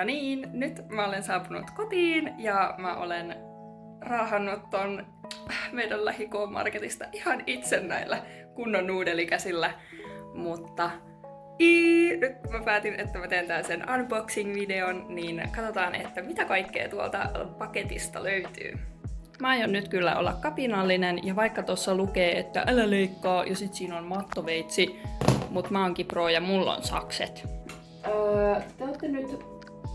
niin, nyt mä olen saapunut kotiin ja mä olen raahannut ton meidän lähi-K-marketista ihan itse näillä kunnon nuudelikäsillä. Mutta nyt mä päätin, että mä teen sen unboxing-videon, niin katsotaan, että mitä kaikkea tuolta paketista löytyy. Mä aion nyt kyllä olla kapinallinen, ja vaikka tossa lukee, että älä leikkaa, ja sit siinä on mattoveitsi, mut mä oonkin pro ja mulla on sakset. Te ootte nyt,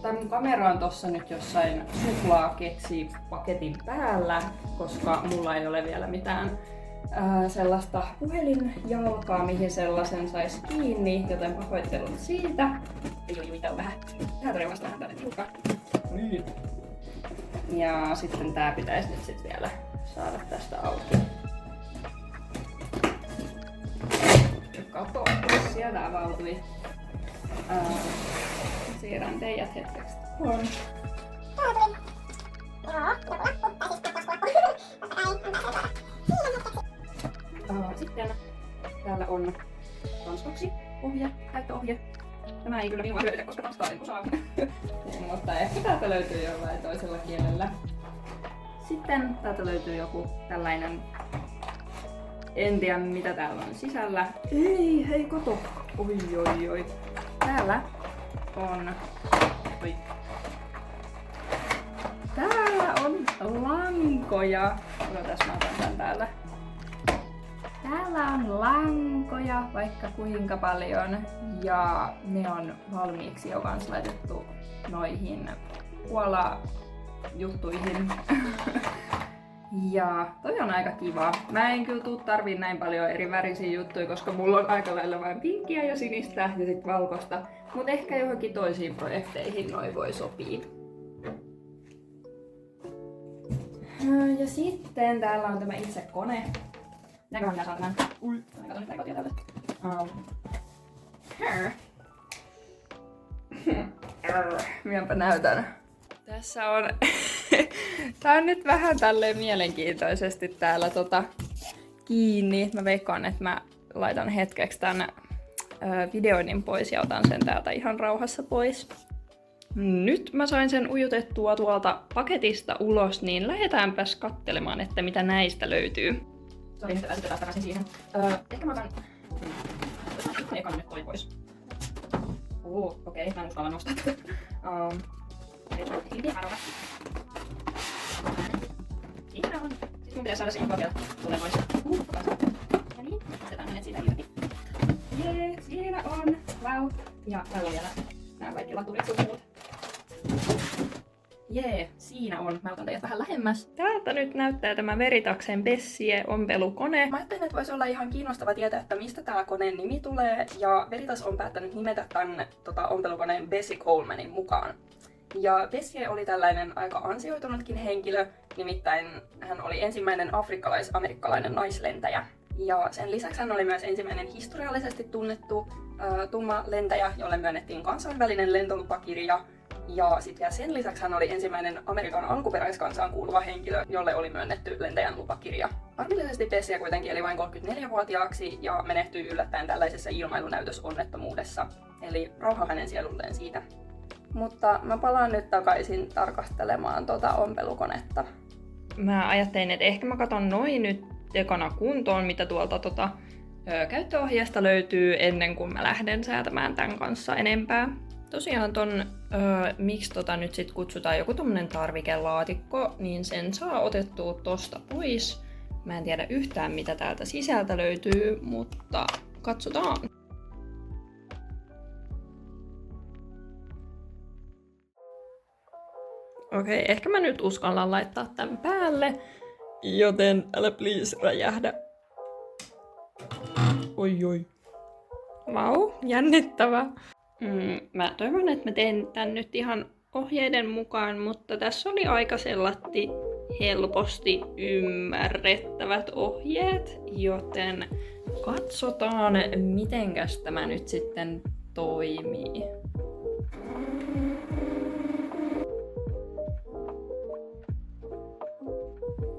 tai mun kamera on tossa nyt jossain suklaakeksi-paketin päällä, koska mulla ei ole vielä mitään sellaista puhelinjalkaa, mihin sellaisen sais kiinni, joten pahoittelut siitä. Ei tää on vähän todella vähän tänne tiukka. Niin. Ja sitten tää pitäisi nyt sit vielä saada tästä auki. Kato, sieltä avautui. Siirrän teidät hetkeksi tuohon. Sitten täällä on tanskaksi ohje, käyttöohje. Tämä ei kyllä minua hyödytä, koska tanskaa en osaa. Mutta ehkä täältä löytyy jollain toisella kielellä. Sitten täältä löytyy joku tällainen, en tiedä mitä täällä on sisällä. Ei, hei kato! Oi. Täällä on... Täällä on lankoja. Odotas, mä otan tän täällä. Täällä on lankoja vaikka kuinka paljon ja ne on valmiiksi jo kans laitettu noihin puola-juttuihin. Ja toi on aika kiva. Mä en kyllä tarvii näin paljon eri värisiä juttuja, koska mulla on aika lailla vain pinkkiä ja sinistä ja sit valkoista. Mut ehkä johonkin toisiin projekteihin noi voi sopii. Ja sitten täällä on tämä itse kone. Näköhän minä saan tämän. Kato nyt kotia tälle. Minäpä näytän. Tässä on... Tää on nyt vähän tälleen mielenkiintoisesti täällä kiinni. Mä veikkaan, että mä laitan hetkeksi tän videoinnin pois ja otan sen täältä ihan rauhassa pois. Nyt mä sain sen ujutettua tuolta paketista ulos, niin lähdetäänpäs katselemaan, että mitä näistä löytyy. Sori, nyt asetetaan takaisin siihen. Ehkä mä otan... Ekan nyt toi pois. Okei, mä en uskalla nostaa tätä. Siinä on. Sitten mun pitäisi saada siihen vielä tulee pois. Ja niin, otetaan hänet siitä irti. Jee, siinä on. Vau. Ja täällä on vielä nää kaikki laturit sun muut. Jee, siinä on. Mä otan teidät vähän lähemmäs. Täältä nyt näyttää tämä Veritaxen Bessie-ompelukone. Mä ajattelin, että voisi olla ihan kiinnostava tietää, että mistä tää koneen nimi tulee. Ja Veritas on päättänyt nimetä tän ompelukoneen Bessie Colemanin mukaan. Ja Bessie oli tällainen aika ansioitunutkin henkilö, nimittäin hän oli ensimmäinen afrikkalais-amerikkalainen naislentäjä. Ja sen lisäksi hän oli myös ensimmäinen historiallisesti tunnettu tumma lentäjä, jolle myönnettiin kansainvälinen lentolupakirja. Ja sitten vielä sen lisäksi hän oli ensimmäinen Amerikan alkuperäiskansaan kuuluva henkilö, jolle oli myönnetty lentäjän lupakirja. Arvillisesti Bessie kuitenkin eli vain 34-vuotiaaksi ja menehtyi yllättäen tällaisessa ilmailunäytösonnettomuudessa. Eli rauha hänen sielulleen siitä. Mutta mä palaan nyt takaisin tarkastelemaan ompelukonetta. Mä ajattelin, että ehkä mä katon noin nyt ekana kuntoon, mitä tuolta käyttöohjeesta löytyy ennen kuin mä lähden säätämään tän kanssa enempää. Tosiaan miksi nyt sit kutsutaan joku tommonen tarvikelaatikko, niin sen saa otettua tosta pois. Mä en tiedä yhtään mitä täältä sisältä löytyy, mutta katsotaan. Okei, ehkä mä nyt uskallan laittaa tän päälle, joten älä please räjähdä. Oi. Vau, jännittävä. Mä toivon, että mä teen tän nyt ihan ohjeiden mukaan, mutta tässä oli aika sellatti helposti ymmärrettävät ohjeet, joten katsotaan mitenkäs tämä nyt sitten toimii.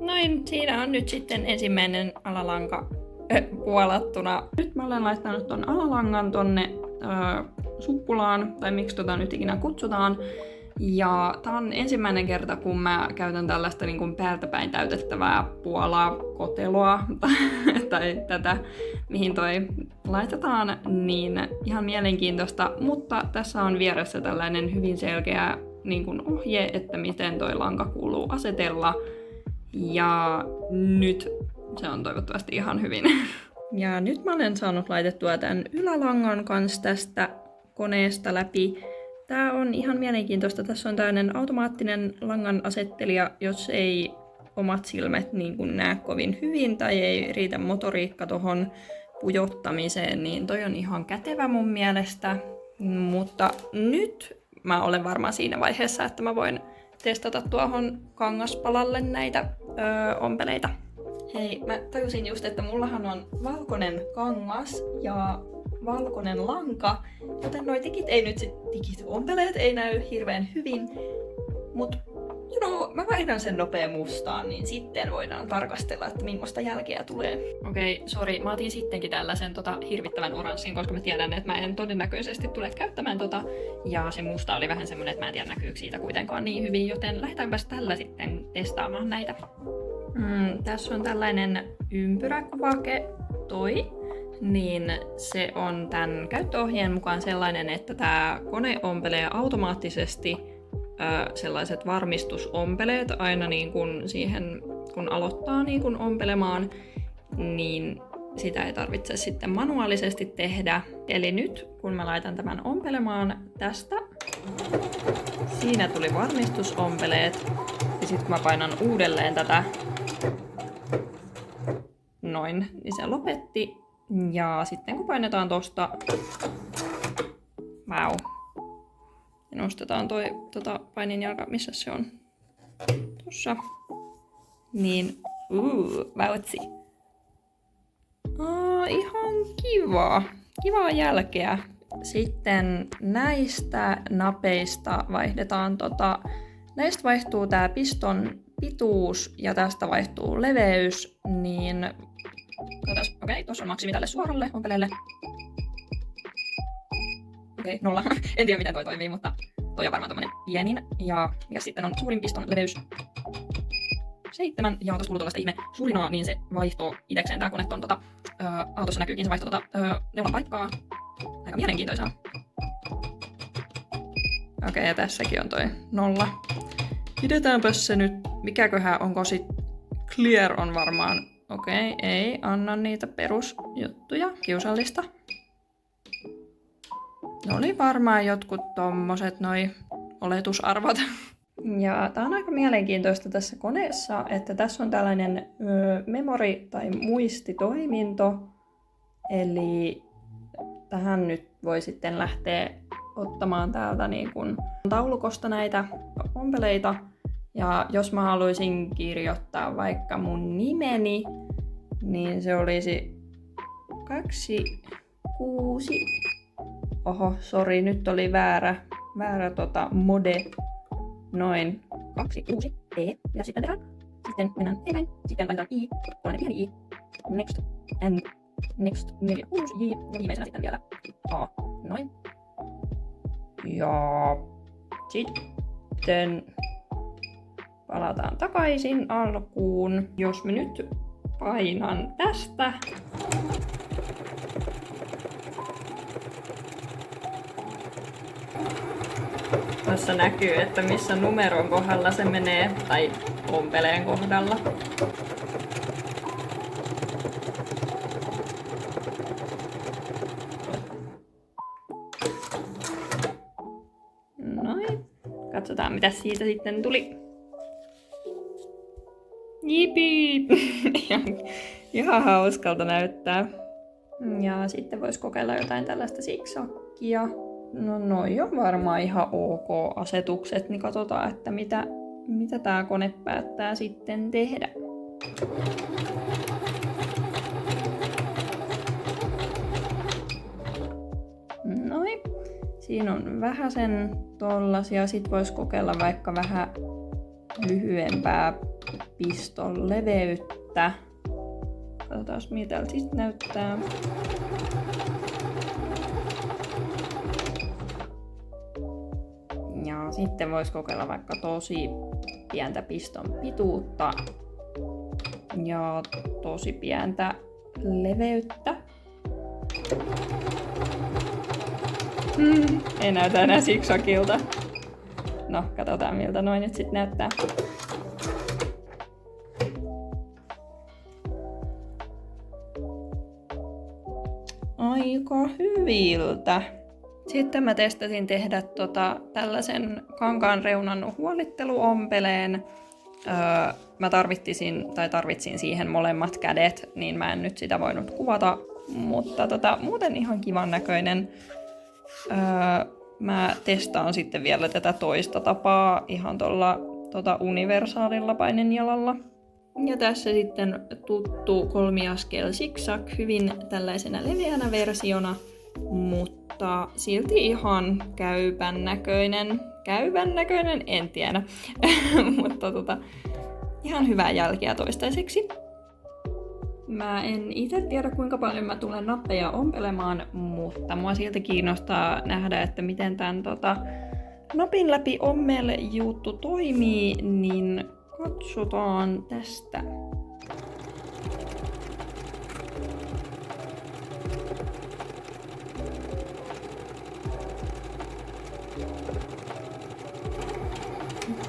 Noin, siinä on nyt sitten ensimmäinen alalanka puolattuna. Nyt mä olen laittanut ton alalangan tonne suppulaan, tai miksi nyt ikinä kutsutaan. Ja tää on ensimmäinen kerta, kun mä käytän tällaista niin kuin päältäpäin täytettävää puolaa koteloa tai tätä, mihin toi laitetaan, niin ihan mielenkiintoista. Mutta tässä on vieressä tällainen hyvin selkeä niin kuin ohje, että miten toi lanka kuuluu asetella. Ja nyt se on toivottavasti ihan hyvin. Ja nyt mä olen saanut laitettua tämän ylälangan kanssa tästä koneesta läpi. Tää on ihan mielenkiintoista. Tässä on tällainen automaattinen langan asettelija, jos ei omat silmät niin kuin näe kovin hyvin tai ei riitä motoriikka tohon pujottamiseen, niin toi on ihan kätevä mun mielestä. Mutta nyt mä olen varmaan siinä vaiheessa, että mä voin testata tuohon kangaspalalle näitä ompeleita. Hei, mä tajusin just, että mullahan on valkoinen kangas ja valkoinen lanka, joten noi ompeleet ei näy hirveän hyvin. Mut mä vaihdan sen nopea mustaan, niin sitten voidaan tarkastella, että millaista jälkeä tulee. Okei, sori, mä otin sittenkin tällaisen hirvittävän oranssin, koska mä tiedän, että mä en todennäköisesti tule käyttämään ja se musta oli vähän semmonen, että mä en tiedä näkyykö siitä kuitenkaan niin hyvin, joten lähdetäänpäs tällä sitten testaamaan näitä. Tässä on tällainen ympyräkuvake, niin se on tämän käyttöohjeen mukaan sellainen, että tämä kone ompelee automaattisesti sellaiset varmistusompeleet aina niin kun siihen, kun aloittaa niin kun ompelemaan, niin sitä ei tarvitse sitten manuaalisesti tehdä. Eli nyt kun mä laitan tämän ompelemaan tästä, siinä tuli varmistusompeleet ja sitten kun mä painan uudelleen tätä, noin, niin se lopetti. Ja sitten kun painetaan tosta, ja nostetaan toi paininjalka, missä se on? Tossa. Niin, vautsi. Ihan kiva. Kivaa jälkeä. Sitten näistä napeista vaihdetaan näistä vaihtuu tää piston pituus ja tästä vaihtuu leveys, niin okei, tuossa on maksimi tälle suoralle ompeleelle. Okei, 0. En tiedä miten toi toimii, mutta toi on varmaan tommonen pienin. Ja sitten on suurin piston leveys 7. Ja tuossa kuuluu tuollaista ihme surinaa, niin se vaihtoo itekseen tää kone ton autossa näkyykin, se vaihtoo neulan paikkaa. Aika mielenkiintoisaa. Okei, ja tässäkin on toi 0. Pidetäänpäs se nyt. Mikäköhän, onko sit clear on varmaan. Okei, ei anna niitä perusjuttuja. Kiusallista. Ne oli varmaan jotkut tommoset noi oletusarvot. Ja tää on aika mielenkiintoista tässä koneessa, että tässä on tällainen memori- tai muistitoiminto. Eli tähän nyt voi sitten lähteä ottamaan täältä niin kun taulukosta näitä ompeleita. Ja jos mä haluaisin kirjoittaa vaikka mun nimeni, niin se olisi 26. Oho, sori, nyt oli väärä mode. Noin 26 E. Ja sitten tehdään. Sitten mennään eteenpäin. Sitten laitetaan I. Tällainen pieni I. Next. And next. 46 J. Ja viimeisenä sitten vielä A. Noin. Ja sitten palataan takaisin alkuun. Jos mä nyt painan tästä. Tuossa näkyy, että missä numeron kohdalla se menee, tai ompeleen kohdalla. Noin. Katsotaan, mitä siitä sitten tuli. Jipii! Ihan hauskalta näyttää. Ja sitten voisi kokeilla jotain tällaista siksakkia. No noi on varmaan ihan ok asetukset, niin katsotaan, että mitä tää kone päättää sitten tehdä. Noin. Siinä on vähäsen tollasia. Sit vois kokeilla vaikka vähän lyhyempää piston leveyttä. Katsotaan miltä siitä näyttää. Sitten voisi kokeilla vaikka tosi pientä piston pituutta ja tosi pientä leveyttä. Ei näytä enää siksakilta. No, katsotaan miltä noin nyt sit näyttää. Aika hyviltä. Sitten mä testasin tehdä tällaisen kankaan reunan huolitteluompeleen. Mä tarvitsin siihen molemmat kädet, niin mä en nyt sitä voinut kuvata, mutta muuten ihan kivan näköinen. Mä testaan sitten vielä tätä toista tapaa ihan tuolla universaalilla painenjalalla. Ja tässä sitten tuttu kolmiaskel zigzag hyvin tällaisena leveänä versiona, mutta silti ihan käypän näköinen. Käypän näköinen? En tiedä. Mutta ihan hyvää jälkeä toistaiseksi. Mä en itse tiedä kuinka paljon mä tulen nappeja ompelemaan, mutta mua silti kiinnostaa nähdä, että miten tän napin läpi ommel juttu toimii, niin katsotaan tästä.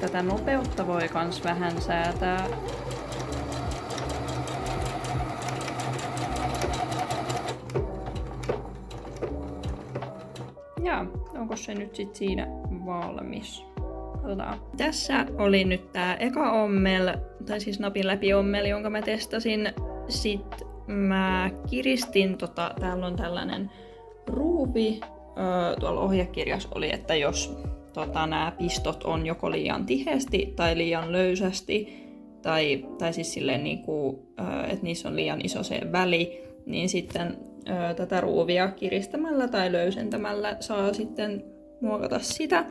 Tätä nopeutta voi kans vähän säätää. Ja onko se nyt sit siinä valmis? Katsotaan. Tässä oli nyt tää eka ommel, tai siis napin läpi ommel, jonka mä testasin. Sitten mä kiristin, täällä on tällainen ruuvi. Tuolla ohjekirjassa oli, että jos nämä pistot on joko liian tiheästi tai liian löysästi, tai siis silleen että niissä on liian iso se väli, niin sitten tätä ruuvia kiristämällä tai löysentämällä saa sitten muokata sitä.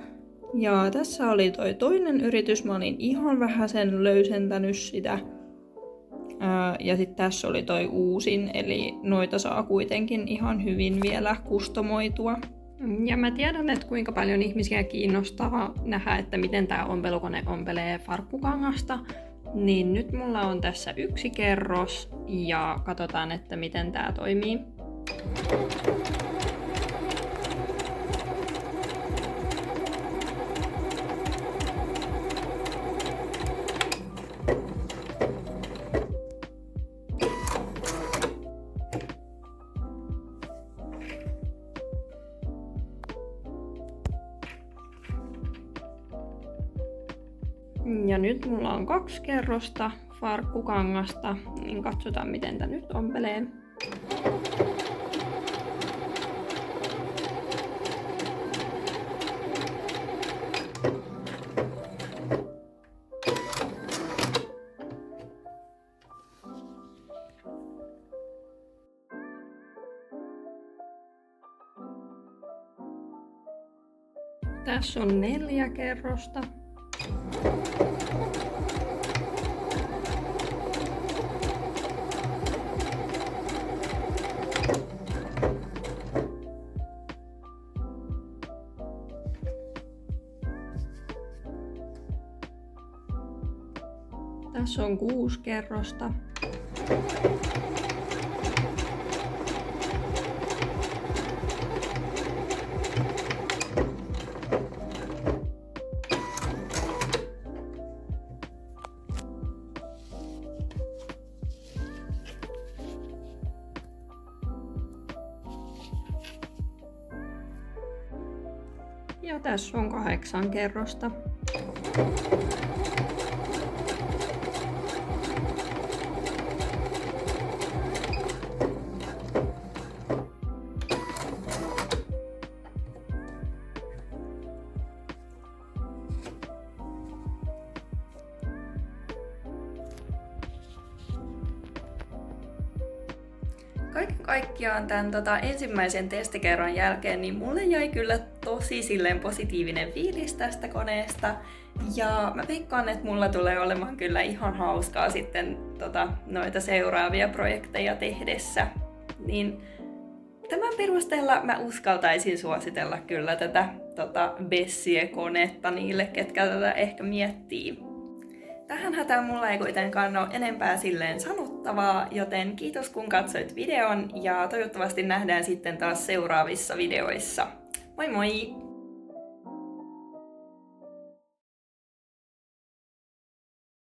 Ja tässä oli toi toinen yritys, mä olin ihan vähän sen löysentänyt sitä. Ja sitten tässä oli toi uusin, eli noita saa kuitenkin ihan hyvin vielä kustomoitua. Ja mä tiedän, että kuinka paljon ihmisiä kiinnostaa nähdä, että miten tää ompelukone ompelee farkkukangasta. Niin nyt mulla on tässä yksi kerros ja katsotaan, että miten tää toimii. Ja nyt mulla on 2 kerrosta farkkukangasta, niin katsotaan miten tää nyt ompelee. Tässä on 4 kerrosta. Tässä on 6 kerrosta. Ja tässä on 8 kerrosta. Kaiken kaikkiaan tämän ensimmäisen testikerran jälkeen niin mulle jäi kyllä tosi silleen positiivinen fiilis tästä koneesta. Ja mä veikkaan, että mulla tulee olemaan kyllä ihan hauskaa sitten noita seuraavia projekteja tehdessä. Niin tämän perusteella mä uskaltaisin suositella kyllä tätä Bessie-konetta niille, ketkä tätä ehkä miettii. Tähän hätään mulla ei kuitenkaan ole enempää silleen sanottavaa, joten kiitos kun katsoit videon ja toivottavasti nähdään sitten taas seuraavissa videoissa. Moi moi!